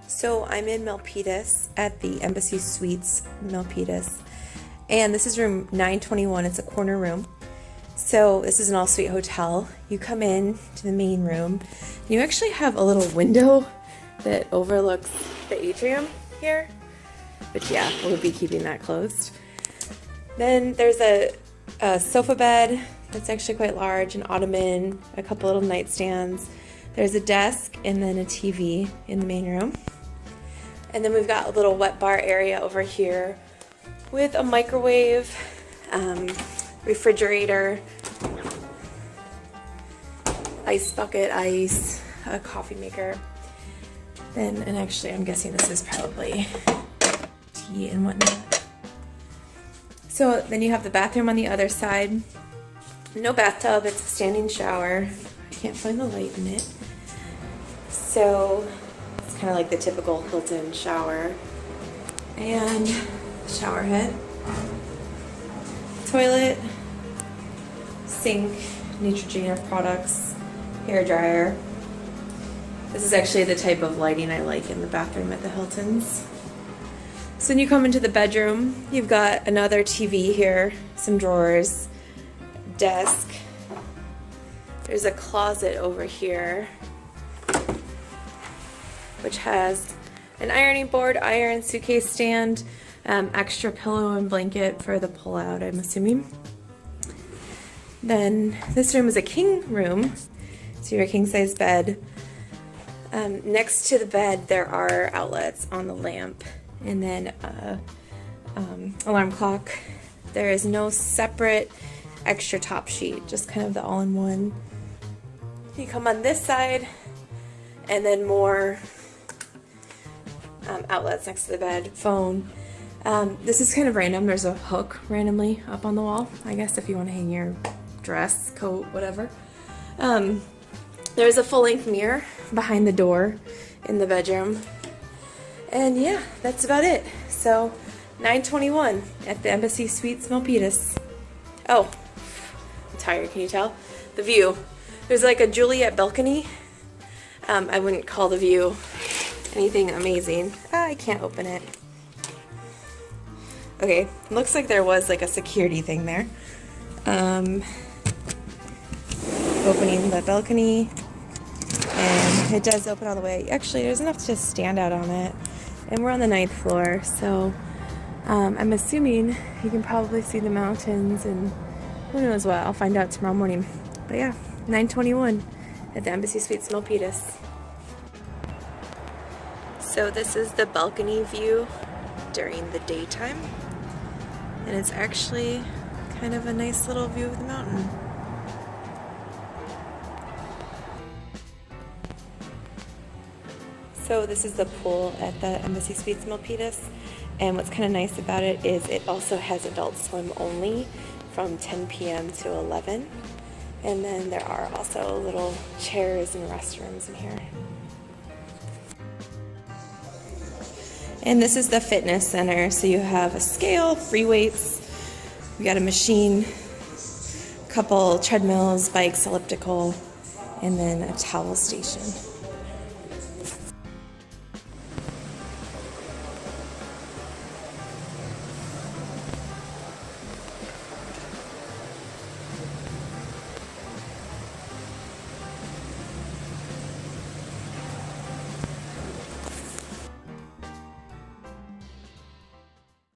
So I'm in Milpitas at the Embassy Suites, Milpitas, and this is room 921. It's a corner room. So this is an all-suite hotel. You come in to the main room. You actually have a little window that overlooks the atrium here, but yeah, we'll be keeping that closed. Then there's a sofa bed that's actually quite large, an ottoman, a couple little nightstands. There's a desk and then a TV in the main room. And then we've got a little wet bar area over here with a microwave, refrigerator, ice bucket, ice, a coffee maker. Then, and actually I'm guessing this is probably tea and whatnot. So then you have the bathroom on the other side. No bathtub, it's a standing shower. I can't find the light in it. So it's kind of like the typical Hilton shower. And shower head, toilet, sink, Neutrogena products, hair dryer. This is actually the type of lighting I like in the bathroom at the Hiltons. So when you come into the bedroom, you've got another TV here, some drawers, desk. There's a closet over here, which has an ironing board, iron, suitcase stand, extra pillow and blanket for the pull-out, I'm assuming. Then this room is a king room, so you have a king-size bed. Next to the bed, there are outlets on the lamp, and then alarm clock. There is no separate extra top sheet, just kind of the all-in-one. You come on this side, and then more outlets next to the bed, phone. This is kind of random. There's a hook randomly up on the wall, I guess, if you want to hang your dress, coat, whatever. There's a full-length mirror behind the door in the bedroom. And yeah, that's about it. So 921 at the Embassy Suites Milpitas. Oh, I'm tired, can you tell? The view. There's like a Juliet balcony. I wouldn't call the view anything amazing. I can't open it. Okay, looks like there was like a security thing there. Opening the balcony, and it does open all the way. Actually, there's enough to stand out on it, and we're on the 9th floor, so I'm assuming you can probably see the mountains, and who knows what, I'll find out tomorrow morning. But yeah, 921 at the Embassy Suites Milpitas. So this is the balcony view during the daytime, and it's actually kind of a nice little view of the mountain. So this is the pool at the Embassy Suites Milpitas, and what's kind of nice about it is it also has adult swim only from 10 p.m. to 11, and then there are also little chairs and restrooms in here. And this is the fitness center, so you have a scale, free weights, we got a machine, a couple treadmills, bikes, elliptical, and then a towel station.